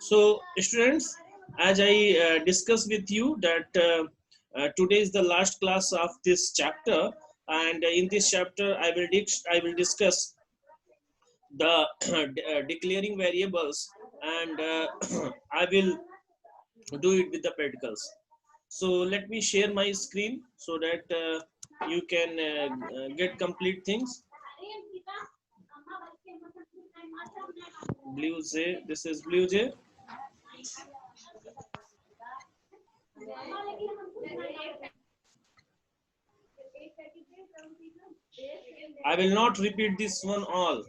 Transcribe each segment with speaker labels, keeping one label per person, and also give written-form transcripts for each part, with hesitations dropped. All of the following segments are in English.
Speaker 1: So, students, as I discussed with you that today is the last class of this chapter, and in this chapter, I will discuss the declaring variables, and I will do it with the particles. So, let me share my screen so that you can get complete things. Blue J, this is Blue J. I will not repeat this one all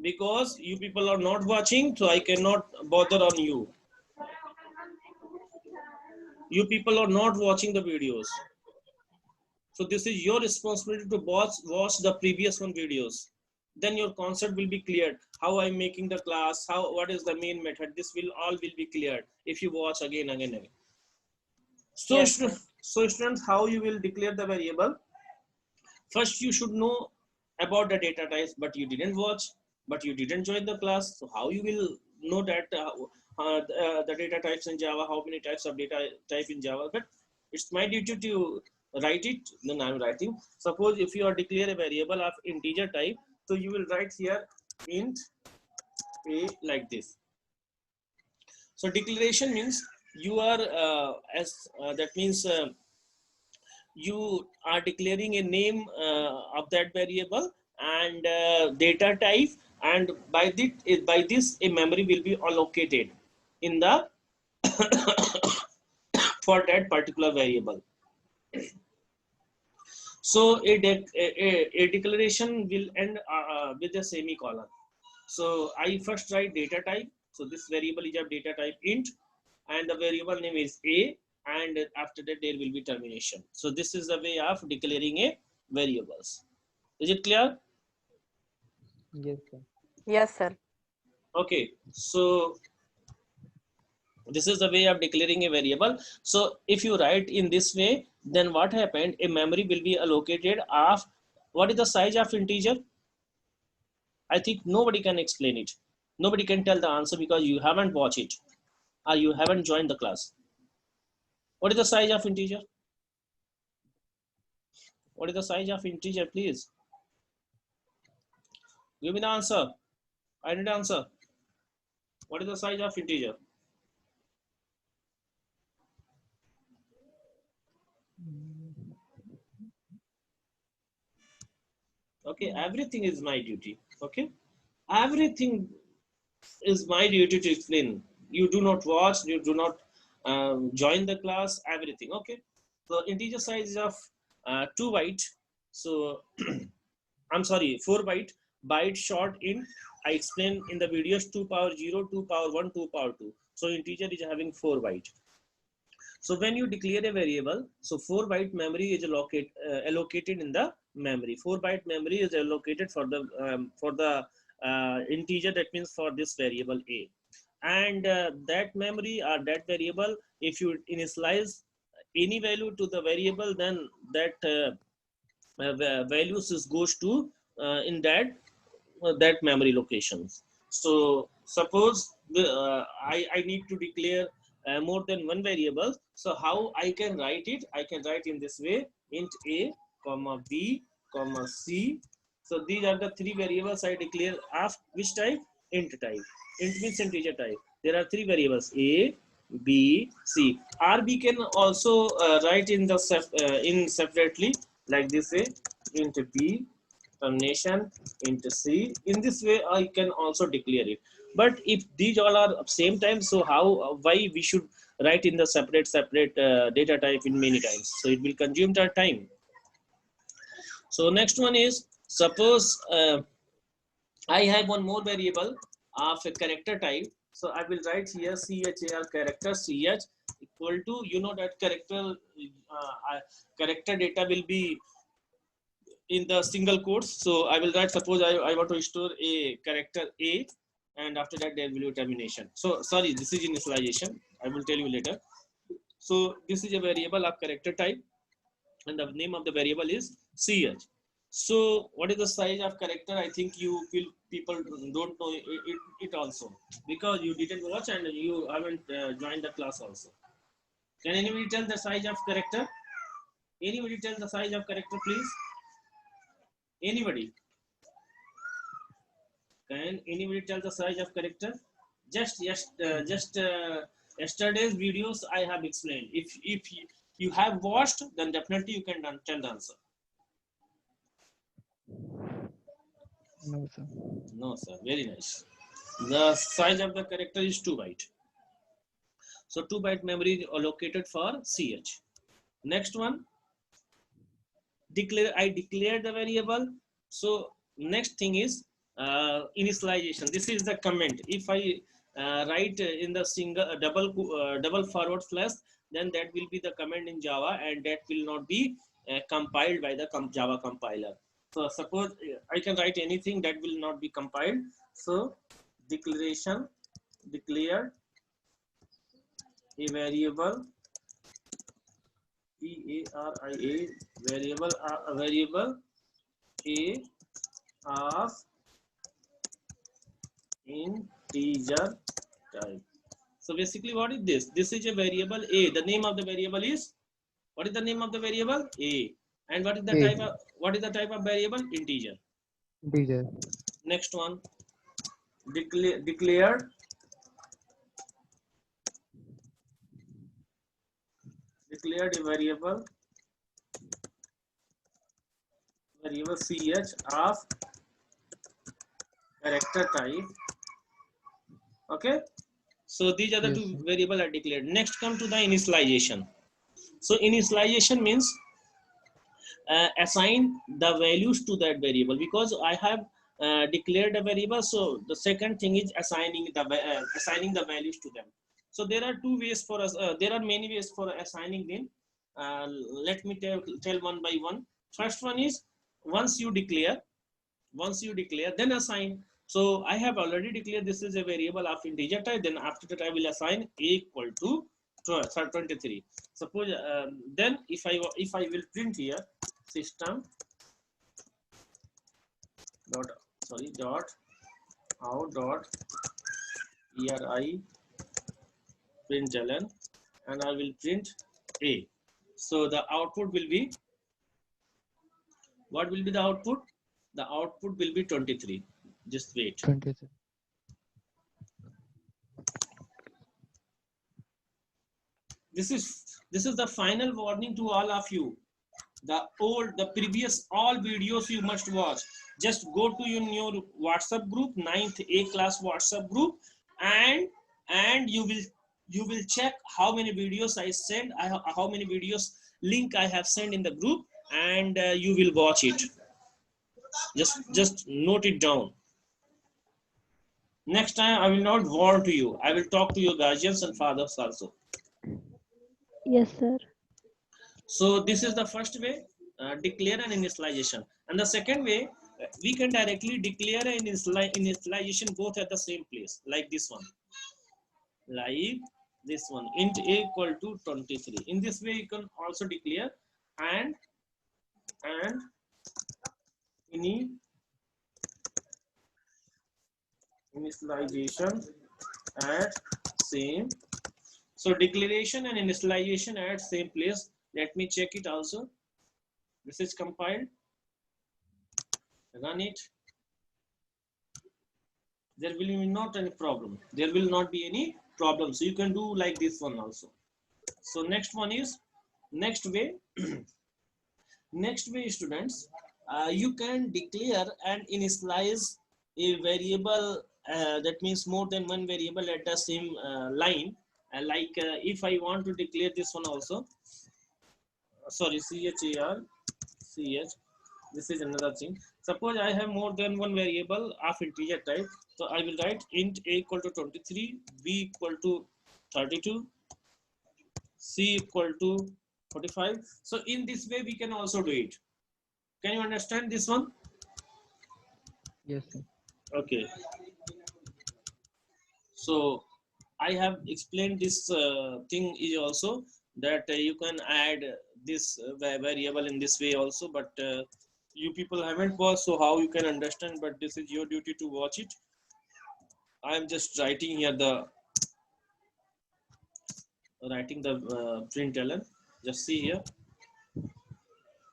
Speaker 1: because you people are not watching, so I cannot bother on you. You people are not watching the videos. So this is your responsibility to watch the previous one videos. Then your concept will be cleared. How I'm making the class, what is the main method. This will all will be cleared if you watch again. So,
Speaker 2: Yes, sir.
Speaker 1: so students, how you will declare the variable? First, you should know about the data types, but you didn't watch, but you didn't join the class. So how you will know that the data types in Java, how many types of data type in Java? But it's my duty to write it. Then I'm writing. Suppose if you are declare a variable of integer type, so you will write here int a like this. So declaration means you are that means. You are declaring a name of that variable and data type, and by this a memory will be allocated in the for that particular variable. So a declaration will end with a semicolon. So I first write data type. So this variable is of data type int, and the variable name is a, and after that there will be termination. So this is the way of declaring a variables. Is it clear?
Speaker 3: Yes, sir.
Speaker 2: Yes, sir.
Speaker 1: Okay, so this is the way of declaring a variable. So if you write in this way, then what happened, a memory will be allocated of what is the size of integer. I think nobody can explain it. Nobody can tell the answer because you haven't watched it or you haven't joined the class. What is the size of integer? What is the size of integer, please? Give me the answer. I need answer. What is the size of integer? Okay, everything is my duty. Okay, everything is my duty to explain. You do not watch, you do not join the class, everything. Okay, so integer size is of 2 byte. So I'm sorry, 4 byte. Byte short int. I explained in the videos 2 power 0, 2 power 1, 2 power 2. So integer is having 4 byte. So when you declare a variable, so 4 byte memory is allocated in the memory. 4 byte memory is allocated for the integer, that means for this variable a. And that memory or that variable, if you initialize any value to the variable, then that values is goes to in that memory locations. So suppose I need to declare more than one variable. So how I can write it? I can write in this way: int a, comma b, comma c. So these are the three variables I declare of which type? Int type. Int means integer type. There are three variables: a, b, c. RB can also write in the in separately like this way: int b, termination, into C. In this way, I can also declare it. But if these all are same time, so how, why we should write in the separate data type in many times? So it will consume that time. So next one is, suppose I have one more variable of a character type. So I will write here char character ch equal to, you know that character data will be in the single quotes. So I will write, suppose I want to store a character a, and after that there will be termination. So sorry, this is initialization. I will tell you later. So this is a variable of character type, and the name of the variable is ch. So what is the size of character? I think you feel people don't know it also, because you didn't watch and you haven't joined the class also. Can anybody tell the size of character? Anybody tell the size of character, please? Anybody? Can anybody tell the size of character? Just yes, yesterday's videos I have explained. If you have watched, then definitely you can tell the answer.
Speaker 3: No, sir.
Speaker 1: No, sir. Very nice. The size of the character is 2 byte. So 2 byte memory is allocated for CH. Next one, I declare the variable. So next thing is initialization. This is the comment. If I write in the double forward slash, then that will be the comment in Java, and that will not be compiled by the Java compiler. So suppose I can write anything that will not be compiled. So declaration, declare a variable, VARIA variable a of integer type. So basically, what is this? This is a variable a. The name of the variable is, what is the name of the variable? A. And what is the type of variable? Integer.
Speaker 3: Integer.
Speaker 1: Next one, declare declared a variable ch of character type. Okay. So these are the
Speaker 3: Yes,
Speaker 1: two
Speaker 3: sir.
Speaker 1: variables are declared. Next come to the initialization. So initialization means assign the values to that variable, because I have declared a variable. So the second thing is assigning the values to them. So there are two ways for us. There are many ways for assigning them. Let me tell one by one. First one is once you declare, then assign. So I have already declared this is a variable of integer type. Then after that I will assign a equal to 23. Suppose then if I will print here system dot out dot eri println, and I will print a. So the output will be, what will be the output? The output will be 23. Just wait.
Speaker 3: 23.
Speaker 1: This is the final warning to all of you. The previous all videos you must watch. Just go to your WhatsApp group, 9th A class WhatsApp group, and you will check how many videos I send, how many videos link I have sent in the group, and you will watch it. Just note it down. Next time I will not warn to you. I will talk to your guardians and fathers also.
Speaker 2: Yes, sir.
Speaker 1: So this is the first way, declare an initialization. And the second way, we can directly declare an initialization both at the same place, like this one. Like this one, int a equal to 23. In this way, you can also declare and initialization at same. So declaration and initialization at same place. Let me check it also. This is compiled. Run it. There will be not any problem. There will not be any problem. So you can do like this one also. So next one is next way. Next way, students, you can declare and initialize a variable. That means more than one variable at the same line. Like if I want to declare this one also. Sorry, char ch. This is another thing. Suppose I have more than one variable of integer type. So I will write int a equal to 23, b equal to 32, c equal to 45. So in this way we can also do it. Can you understand this one?
Speaker 3: Yes, sir.
Speaker 1: Okay. So I have explained this thing is also that you can add this variable in this way also, but You people haven't watched, so how you can understand? But this is your duty to watch it. I am just writing here the println. Just see here,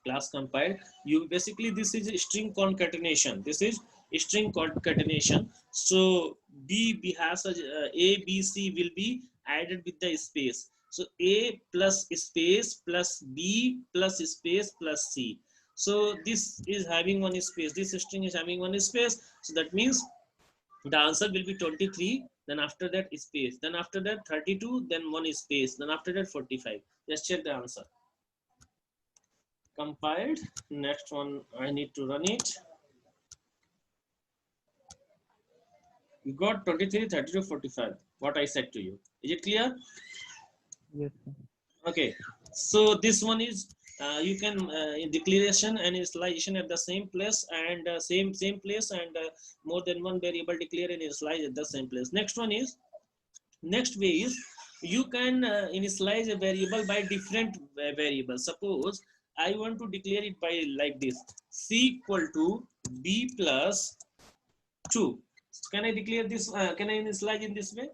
Speaker 1: class compiled. You basically, this is a string concatenation. This is string concatenation. So B has A B C will be added with the space. So A plus space plus B plus space plus C. So this is having one space. This string is having one space. So that means the answer will be 23. Then after that space. Then after that 32. Then one space. Then after that 45. Let's check the answer. Compiled. Next one, I need to run it. You got 23, 32, 45. What I said to you. Is it clear?
Speaker 3: Yes, sir.
Speaker 1: Okay. So this one is you can declaration and initialization at the same place and same place and more than one variable declare and initialize at the same place. Next one is next way is you can initialize a variable by different variables. Suppose I want to declare it by like this: c equal to b plus 2. Can I declare this? Can I initialize in this way?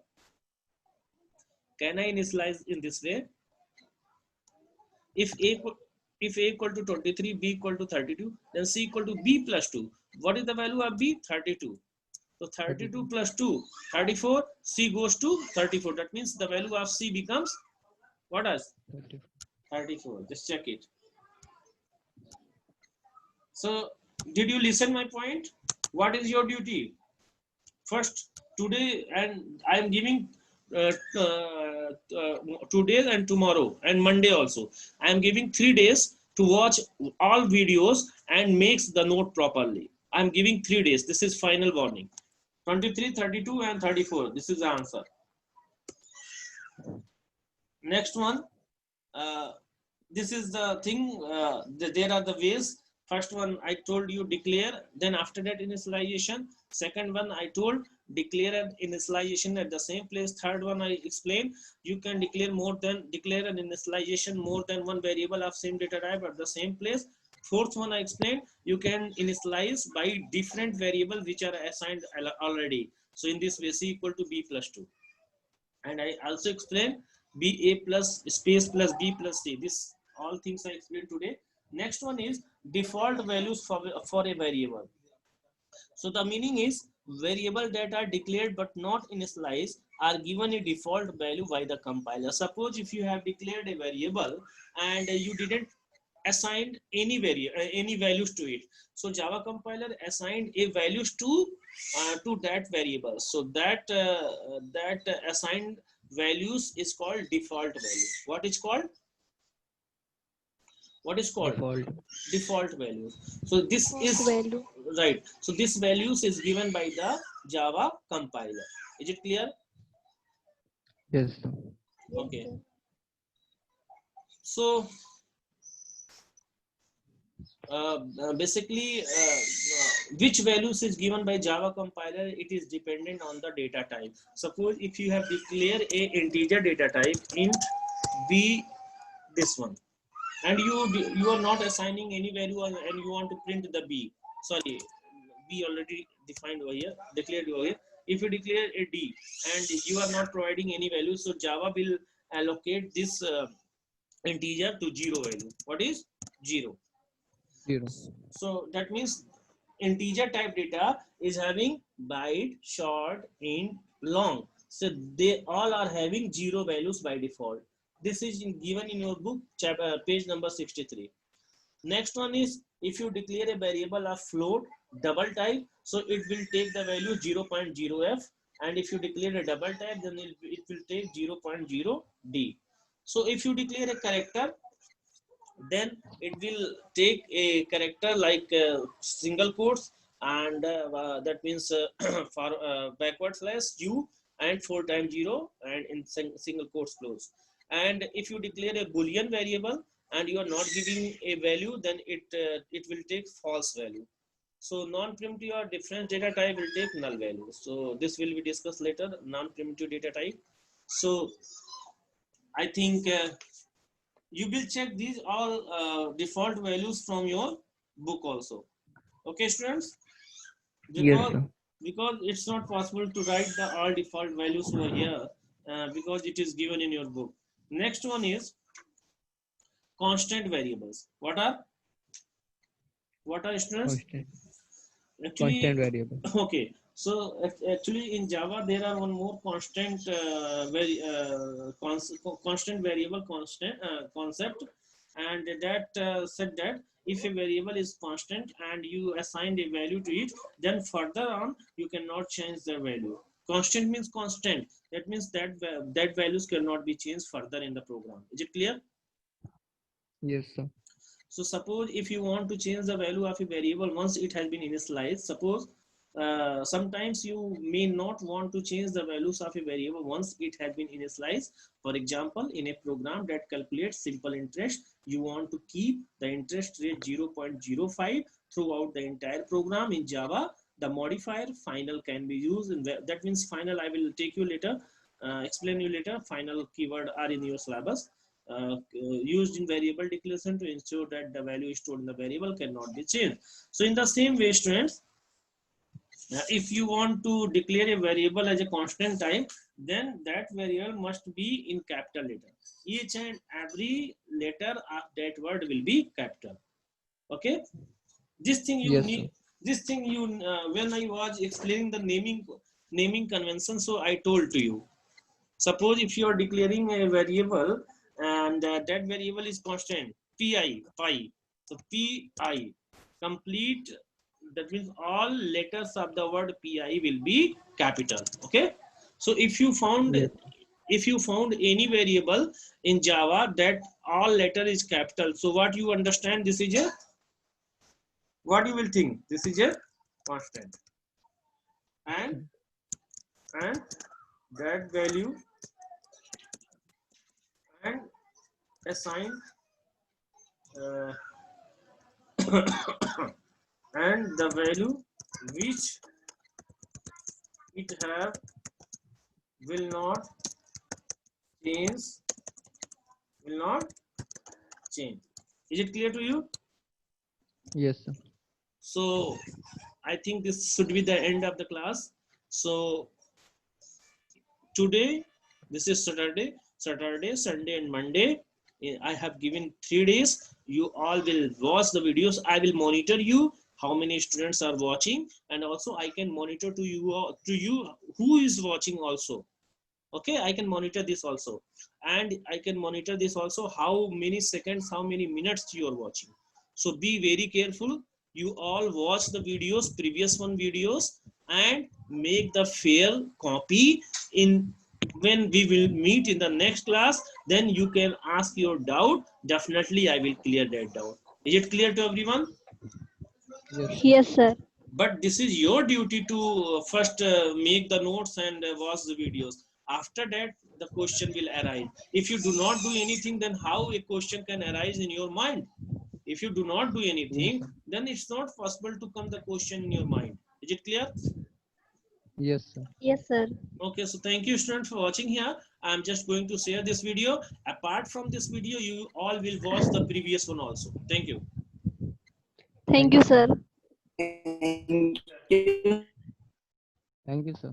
Speaker 1: Can I initialize in this way? If a equal to 23, b equal to 32, then c equal to b plus 2. What is the value of b? 32. So 32 plus 2, 34. C goes to 34. That means the value of C becomes what is 34. Just check it. So did you listen my point? What is your duty? First, today, and I am giving today and tomorrow and Monday also. I am giving 3 days to watch all videos and makes the note properly. I am giving 3 days. This is final warning. 23, 32 and 34. This is the answer. Next one. This is the thing. There are the ways. First one I told you declare. Then after that initialization. Second one I told declare and initialization at the same place. Third one I explained you can declare an initialization more than one variable of same data type at the same place. Fourth one I explained you can initialize by different variables which are assigned already. So in this way c equal to b plus 2. And I also explained b a plus space plus b plus c. This all things I explained today. Next one is default values for a variable. So the meaning is variable that are declared but not initialized are given a default value by the compiler. Suppose if you have declared a variable and you didn't assigned any values to it, so Java compiler assigned a values to that variable. So that assigned values is called default value. What is called? What is called? Default values. So this is
Speaker 2: value.
Speaker 1: right. So this values is given by the Java compiler. Is it clear?
Speaker 3: Yes, sir.
Speaker 1: Okay. So basically which values is given by Java compiler, it is dependent on the data type. Suppose if you have declared a integer data type int b, this one, and you are not assigning any value and you want to print the b, sorry, b already defined over here, declared over here. If you declare a d and you are not providing any value, so Java will allocate this integer to 0 value. What is 0?
Speaker 3: 0.
Speaker 1: So that means integer type data is having byte, short, int, long. So they all are having 0 values by default. This is given in your book, page number 63. Next one is if you declare a variable of float double type, so it will take the value 0.0f, and if you declare a double type, then it will take 0.0d. So if you declare a character, then it will take a character like single quotes, and that means for backward slash u and 4 times 0 and in single quotes close. And if you declare a boolean variable and you are not giving a value, then it will take false value. So non-primitive or difference data type will take null value. So this will be discussed later, non-primitive data type. So I think you will check these all default values from your book also. Okay, students?
Speaker 3: Yes, sir.
Speaker 1: Because it's not possible to write the all default values over here because it is given in your book. Next one is constant variables. What are students?
Speaker 3: Constant.
Speaker 1: Actually,
Speaker 3: Constant variable.
Speaker 1: okay. So actually in Java there are one more constant constant variable concept, and that said that if a variable is constant and you assigned a value to it, then further on you cannot change the value. Constant means constant. That means that that values cannot be changed further in the program. Is it clear?
Speaker 3: Yes, sir.
Speaker 1: So suppose if you want to change the value of a variable once it has been initialized, suppose sometimes you may not want to change the values of a variable once it has been initialized. For example, in a program that calculates simple interest, you want to keep the interest rate 0.05 throughout the entire program. In Java, the modifier final can be used. That means final, I will take you later, explain you later. Final keyword are in your syllabus. Used in variable declaration to ensure that the value stored in the variable cannot be changed. So in the same way, students, if you want to declare a variable as a constant type, then that variable must be in capital letter. Each and every letter of that word will be capital. Okay, this thing you
Speaker 3: Yes, sir.
Speaker 1: need. This thing you when I was explaining the naming convention, so I told to you. Suppose if you are declaring a variable and that variable is constant pi. So pi complete, that means all letters of the word pi will be capital. Okay. So
Speaker 3: Yes.
Speaker 1: if you found any variable in Java that all letter is capital, so what you understand, this is a, what you will think, this is a constant, and and that value and assign uh, and the value which it have will not change, will not change. Is it clear to you?
Speaker 3: Yes, sir.
Speaker 1: So I think this should be the end of the class. So today, this is Saturday, Sunday and Monday. I have given 3 days. You all will watch the videos. I will monitor you how many students are watching, and also I can monitor to you who is watching also. Okay, I can monitor this also, and I can monitor this also how many seconds, how many minutes you are watching. So be very careful. You all watch the videos, previous one videos, and make the fair copy. In when we will meet in the next class, then you can ask your doubt. Definitely I will clear that doubt. Is it clear to everyone?
Speaker 3: Yes, sir.
Speaker 2: Yes, sir.
Speaker 1: But this is your duty to first make the notes and watch the videos. After that, the question will arise. If you do not do anything, then how a question can arise in your mind? If you do not do
Speaker 3: Yes,
Speaker 1: anything,
Speaker 3: sir.
Speaker 1: then it's not possible to come the question in your mind. Is it clear?
Speaker 3: Yes, sir.
Speaker 2: Yes, sir.
Speaker 1: Okay, so thank you, students, for watching here. I'm just going to share this video. Apart from this video, you all will watch the previous one also. Thank you.
Speaker 2: Thank
Speaker 3: Thank
Speaker 2: you,
Speaker 3: you, sir.
Speaker 2: sir.
Speaker 4: Thank you.
Speaker 3: Thank you, sir.